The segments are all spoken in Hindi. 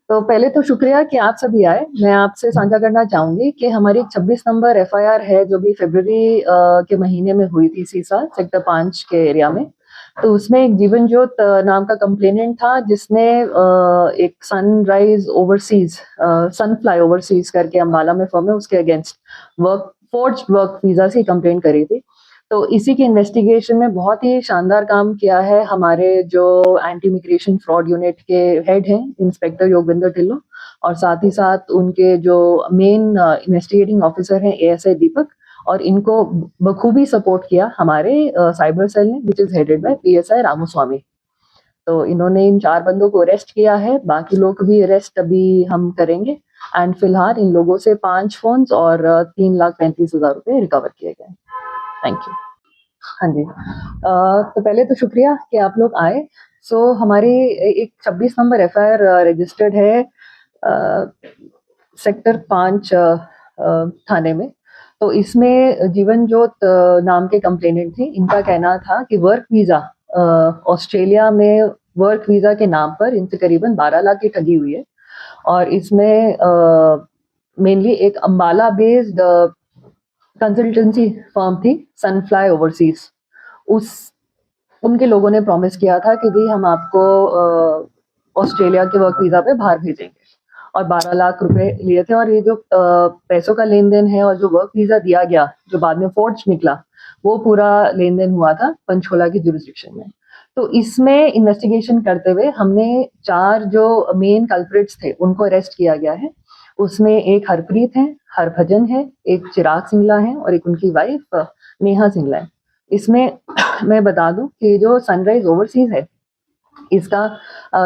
तो पहले तो शुक्रिया कि आप सभी आए। मैं आपसे साझा करना चाहूँगी कि हमारी 26 नंबर एफआईआर है जो भी फ़रवरी के महीने में हुई थी इसी साल सेक्टर 5 के एरिया में। तो उसमें एक जीवन ज्योत नाम का कंप्लेनेंट था जिसने एक सनराइज ओवरसीज सनफ्लाई ओवरसीज करके अम्बाला में फर्म है उसके अगेंस्ट फोर्ज्ड वर्क वीजा से कंप्लेंट करी थी। तो इसी की इन्वेस्टिगेशन में बहुत ही शानदार काम किया है हमारे जो एंटी इमिग्रेशन फ्रॉड यूनिट के हेड हैं इंस्पेक्टर योगविंदर ढिल्लों, और साथ ही साथ उनके जो मेन इन्वेस्टिगेटिंग ऑफिसर हैं एएसआई दीपक, और इनको बखूबी सपोर्ट किया हमारे साइबर सेल ने which is headed by PSI Ramaswamy. तो इन्होंने इन 4 बंदों को अरेस्ट किया है, बाकी लोग भी अरेस्ट अभी हम करेंगे। एंड फिलहाल इन लोगों से 5 फोन्स और 3,35,000 रुपए रिकवर किए गए। Thank you. हाँ जी, तो पहले तो शुक्रिया कि आप लोग आए। सो हमारी एक 26 नंबर एफआईआर रजिस्टर्ड है सेक्टर 5 थाने में। तो इसमें जीवन ज्योत नाम के कंप्लेनेंट थे। इनका कहना था कि वर्क वीजा ऑस्ट्रेलिया में वर्क वीजा के नाम पर इनसे करीबन 12 लाख की ठगी हुई है, और इसमें मेनली एक अम्बाला बेस्ड कंसल्टेंसी फर्म थी सनफ्लाई ओवरसीज। उस उनके लोगों ने प्रॉमिस किया था कि भाई हम आपको ऑस्ट्रेलिया के वर्क वीजा पे बाहर भेजेंगे, और 12 लाख रुपए लिए थे। और ये जो पैसों का लेन देन है और जो वर्क वीजा दिया गया जो बाद में फोर्ज निकला, वो पूरा लेन देन हुआ था पंचकुला की जुरिस्डिक्शन में। तो इसमें इन्वेस्टिगेशन करते हुए हमने 4 जो मेन कल्प्रिट्स थे उनको अरेस्ट किया गया है। उसमें एक हरप्रीत है, हरभजन है, एक चिराग सिंगला है और एक उनकी वाइफ नेहा सिंगला है। इसमें मैं बता दूं कि जो सनराइज ओवरसीज है इसका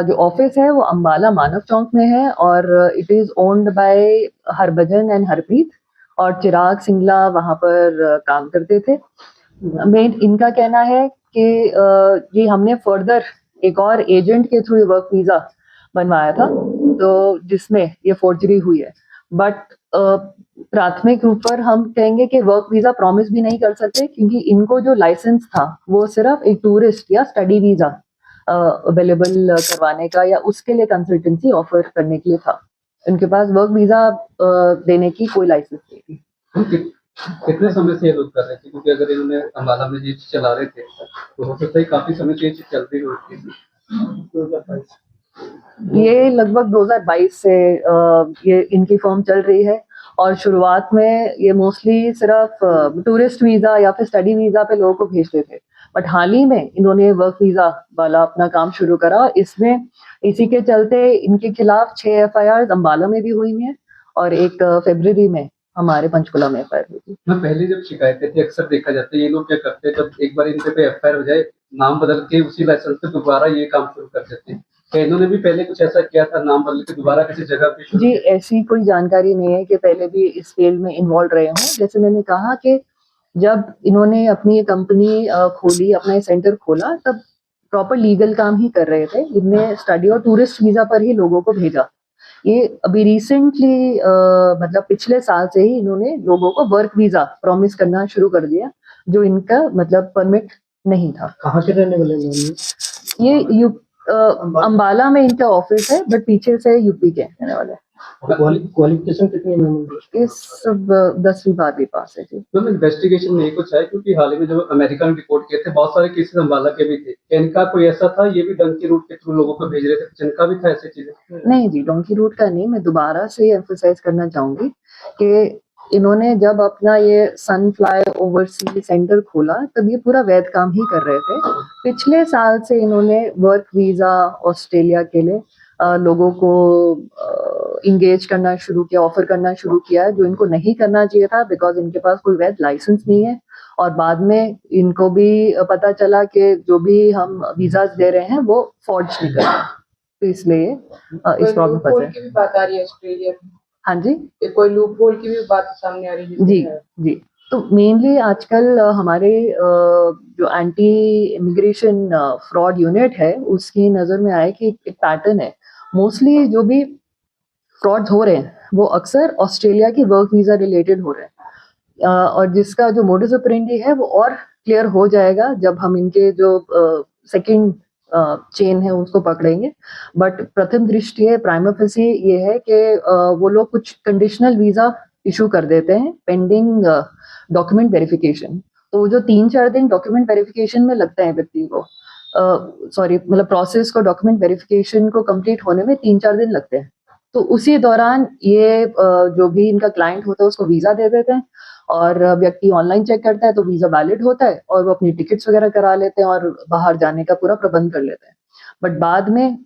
जो ऑफिस है वो अम्बाला मानव चौक में है, और it is owned by Harbhajan and Harpreet, और चिराग सिंगला वहां पर काम करते थे। मेन इनका कहना है कि जी हमने फर्दर एक और एजेंट के थ्रू वर्क वीजा बनवाया था, तो जिसमें ये फोर्जरी हुई है। बट प्राथमिक रूप पर हम कहेंगे कि वर्क वीजा प्रॉमिस भी नहीं कर सकते, क्योंकि इनको जो लाइसेंस था वो सिर्फ एक टूरिस्ट या स्टडी वीजा अवेलेबल करवाने का या उसके लिए कंसल्टेंसी ऑफर करने के लिए था। इनके पास वर्क वीजा देने की कोई लाइसेंस नहीं थी। कितने समय से ये लोग कर रहे थे? क्योंकि अगर इन्होंने अम्बाला में ये चीज चला रहे थे तो हो सकता है काफी समय से ये चीज चल रही होती। ये लगभग 2022 से ये इनकी फर्म चल रही है, और शुरुआत में ये मोस्टली सिर्फ टूरिस्ट वीजा या फिर स्टडी वीजा पे लोगों को भेजते थे। बट हाल ही में इन्होंने वर्क वीजा वाला अपना काम शुरू करा। इसमें इसी के चलते इनके खिलाफ 6 एफआईआर अम्बाला में भी हुई हैं, और एक फरवरी में हमारे पंचकुला में एफआईआर हुई थी। मैं पहले जब शिकायतें थी अक्सर देखा जाता है ये लोग क्या करते हैं, जब एक बार इनके पे एफआईआर हो जाए नाम बदल के उसी लाइसेंस पे दोबारा ये काम शुरू कर देते हैं। क्या इन्होंने भी पहले कुछ ऐसा किया था, नाम बदल के दोबारा किसी जगह पे? जी ऐसी कोई जानकारी नहीं है कि पहले भी इस फील्ड में इन्वॉल्व रहे हों। जैसे मैंने कहा कि जब इन्होंने अपनी ये कंपनी खोली, अपना ये सेंटर खोला, तब प्रॉपर लीगल काम ही कर रहे थे। इनने स्टडी और टूरिस्ट वीजा पर ही लोगों को भेजा। ये अभी रिसेंटली मतलब पिछले साल से ही इन्होंने लोगों को वर्क वीजा प्रॉमिस करना शुरू कर दिया, जो इनका मतलब परमिट नहीं था। कहाँ के रहने वाले हैं ये अम्बाला में इनका ऑफिस है, बट पीछे से यूपी के रहने वाले हैं। क्वालिफिकेशन कितनी है? इस 10वीं 12वीं पास है जी। तो इन्वेस्टिगेशन में कुछ है, क्योंकि हाल ही में जो अमेरिका में रिपोर्ट किए थे बहुत सारे केसेस अम्बाला के भी थे। इनका कोई ऐसा था ये भी डंकी रूट के थ्रू लोगों को भेज रहे थे? जिनका भी था ऐसी चीजें? नहीं जी, डोंकी रूट का नहीं। मैं दोबारा से एम्फसाइज करना चाहूंगी कि इन्होंने जब अपना ये सनफ्लाई ओवरसीज सेंटर खोला तब ये पूरा वैध काम ही कर रहे थे। पिछले साल से इन्होंने वर्क वीजा ऑस्ट्रेलिया के लिए लोगों को इंगेज करना शुरू किया, ऑफर करना शुरू किया, जो इनको नहीं करना चाहिए था, बिकॉज इनके पास कोई वैध लाइसेंस नहीं है। और बाद में इनको भी पता चला कि जो भी हम वीजाज दे रहे हैं वो फॉर्ज निकल रहे हैं, तो इसलिए इस प्रॉब्लम फंसे। की भी बात आ रही है ऑस्ट्रेलिया में। हाँ जी, कोई लूप होल की भी बात सामने आ रही है? जी जी। तो मेनली आजकल हमारे जो एंटी इमिग्रेशन फ्रॉड यूनिट है उसकी नज़र में आया कि एक पैटर्न है। मोस्टली जो भी फ्रॉड्स हो रहे हैं वो अक्सर ऑस्ट्रेलिया की वर्क वीज़ा रिलेटेड हो रहे हैं, और जिसका जो मोडस ऑपरेंडी है वो और क्लियर हो जाएगा जब हम इनके जो सेकंड चेन है उसको पकड़ेंगे। बट प्रथम दृष्टया प्राइमा फेसी ये है कि वो लोग कुछ कंडीशनल वीजा इशू कर देते हैं पेंडिंग डॉक्यूमेंट वेरिफिकेशन। तो जो 3-4 दिन डॉक्यूमेंट वेरिफिकेशन में लगते हैं व्यक्ति को, मतलब प्रोसेस को, डॉक्यूमेंट वेरिफिकेशन को कंप्लीट होने में 3-4 दिन लगते हैं। तो उसी दौरान ये जो भी इनका क्लाइंट होता है उसको वीजा दे देते हैं और व्यक्ति ऑनलाइन चेक करता है तो वीजा वैलिड होता है और वो अपनी टिकट्स वगैरह करा लेते हैं और बाहर जाने का पूरा प्रबंध कर लेते हैं। बट बाद में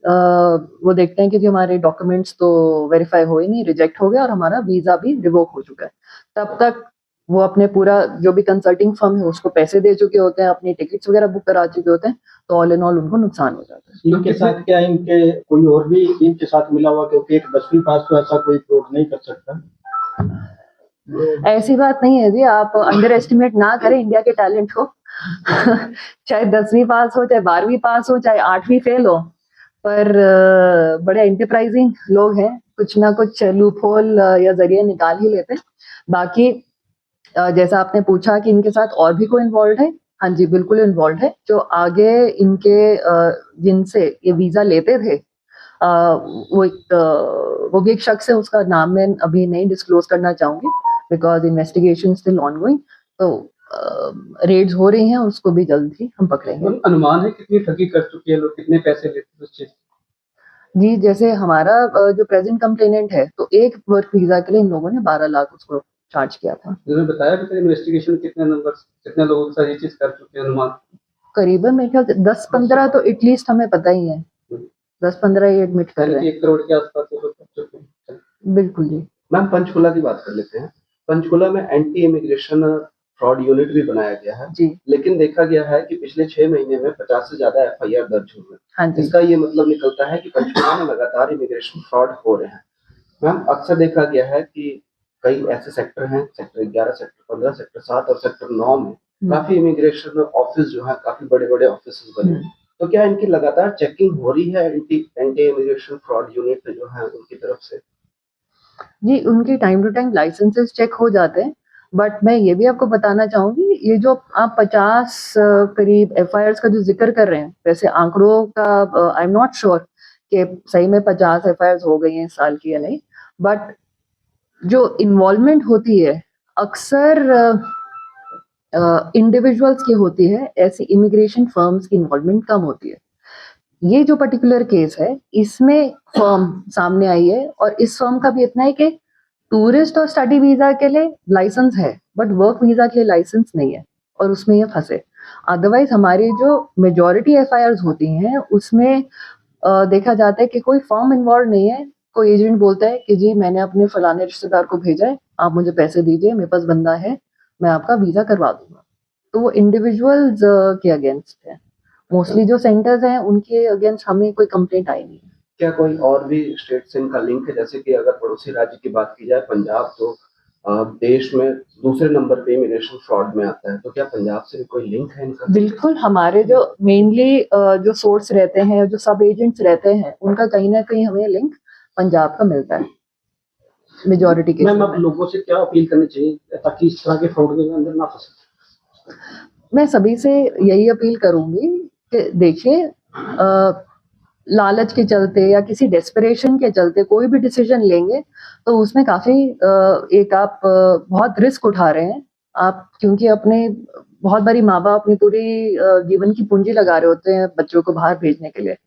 वो देखते हैं कि जी हमारे डॉक्यूमेंट्स तो वेरीफाई हो ही नहीं, रिजेक्ट हो गया और हमारा वीजा भी रिवोक हो चुका है। तब तक वो अपने पूरा जो भी कंसल्टिंग फर्म है उसको पैसे दे चुके होते हैं, अपनी टिकट्स वगैरह बुक करा चुके होते हैं, तो ऑल इन ऑल उनको नुकसान हो जाता है। इनके साथ क्या इनके कोई और भी इनके साथ मिला हुआ, क्योंकि एक 10वीं पास तो ऐसा कोई फ्रॉड नहीं कर सकता। ऐसी बात नहीं है जी, आप अंडर एस्टिमेट ना करें इंडिया के टैलेंट को। चाहे 10वीं पास हो, चाहे 12वीं पास हो, चाहे 8वीं फेल हो, पर बड़े एंटरप्राइजिंग लोग हैं, कुछ ना कुछ लूप होल या जरिए निकाल ही लेते हैं। बाकी जैसा आपने पूछा कि इनके साथ और भी कोई इन्वॉल्व है, हाँ जी बिल्कुल इन्वॉल्व है। जो आगे इनके जिनसे ये वीजा लेते थे, वो भी एक शख्स है, उसका नाम मैं अभी नहीं डिस्क्लोज करना चाहूंगी बिकॉज इन्वेस्टिगेशन स्टिल ऑनगोइंग। तो रेड्स हो रही हैं, उसको भी जल्द ही हम पकड़ेंगे। अनुमान है कितनी ठगी कर चुके हैं लोग, कितने पैसे लेते हैं उस चीज? जी, जैसे हमारा जो प्रेजेंट कंप्लेनेंट है, तो एक वर्क वीजा के लिए इन लोगों ने 12 लाख उसको चार्ज किया था। उन्होंने बताया कि इन्वेस्टिगेशन कितने लोगों के साथ ये चीज कर चुके हैं अनुमान? करीबन मेरे ख्याल से 10-15 तो एटलीस्ट हमें पता ही है, 10-15 ये एडमिट कर रहे हैं। 1 करोड़ के आसपास तो कर चुके हैं। बिल्कुल जी। मैम, पंचकुला की बात कर लेते हैं। पंचकुला में एंटी इमिग्रेशन फ्रॉड यूनिट भी बनाया गया है जी। लेकिन देखा गया है कि पिछले 6 महीने में 50 से ज्यादा FIR दर्ज हुए। हाँ जी। इसका ये मतलब निकलता है कि पंचकुला में लगातार इमिग्रेशन फ्रॉड हो रहे हैं। मैम, अक्सर देखा गया है कि कई ऐसे सेक्टर हैं, सेक्टर 11, सेक्टर 15, सेक्टर 7 और सेक्टर 9 में काफी इमिग्रेशन ऑफिस जो है, काफी बड़े बड़े ऑफिस बने। तो क्या इनकी लगातार चेकिंग हो रही है एंटी इमिग्रेशन फ्रॉड यूनिट जो है उनकी तरफ से? जी, उनके time to time licences check हो जाते हैं, बट मैं ये भी आपको बताना चाहूंगी, ये जो आप 50 करीब FIRs का जो जिक्र कर रहे हैं, वैसे आंकड़ों का आई एम नॉट श्योर कि सही में 50 FIRs हो गई हैं इस साल की या नहीं, बट जो इन्वॉल्वमेंट होती है अक्सर इंडिविजुअल्स की होती है, ऐसी इमिग्रेशन फर्म्स की इन्वॉल्वमेंट कम होती है। ये जो पर्टिकुलर केस है, इसमें फर्म सामने आई है और इस फर्म का भी इतना है कि टूरिस्ट और स्टडी वीजा के लिए लाइसेंस है बट वर्क वीजा के लिए लाइसेंस नहीं है और उसमें ये फंसे। अदरवाइज हमारी जो मेजॉरिटी FIRs होती हैं उसमें देखा जाता है कि कोई फर्म इन्वॉल्व नहीं है, कोई एजेंट बोलता है कि जी मैंने अपने फलाने रिश्तेदार को भेजा है, आप मुझे पैसे दीजिए, मेरे पास बंदा है, मैं आपका वीजा करवा दूंगा। तो वो इंडिविजुअल्स के अगेंस्ट है। मोस्टली जो सेंटर्स हैं उनके अगेंस्ट हमें कोई कंप्लेंट आई नहीं है। क्या कोई और भी स्टेट से इनका लिंक है? जैसे कि अगर पड़ोसी राज्य की बात की जाए, पंजाब तो देश में दूसरे नंबर पे इमिग्रेशन फ्रॉड में आता है, तो क्या पंजाब से भी कोई लिंक है इनका? बिल्कुल, हमारे जो मेनली जो सोर्स रहते हैं, जो सब एजेंट्स रहते हैं, उनका कहीं ना कहीं हमें लिंक पंजाब का मिलता है मेजॉरिटी के। मैम, आप लोगों से क्या अपील करनी चाहिए ताकि इस तरह के फ्रॉड के अंदर ना फंसे? मैं सभी से यही अपील करूंगी कि देखिए, लालच के चलते या किसी डेस्परेशन के चलते कोई भी डिसीजन लेंगे तो उसमें काफी एक आप बहुत रिस्क उठा रहे हैं आप, क्योंकि अपने बहुत बारी माँ बाप अपनी पूरी जीवन की पूंजी लगा रहे होते हैं बच्चों को बाहर भेजने के लिए।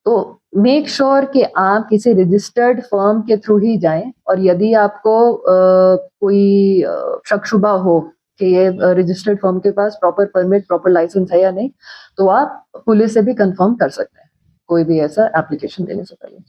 तो मेक श्योर कि आप किसी रजिस्टर्ड फर्म के थ्रू ही जाएं, और यदि आपको कोई शक शुबा हो कि ये रजिस्टर्ड फर्म के पास प्रॉपर परमिट, प्रॉपर लाइसेंस है या नहीं, तो आप पुलिस से भी कंफर्म कर सकते हैं कोई भी ऐसा एप्लीकेशन देने से पहले।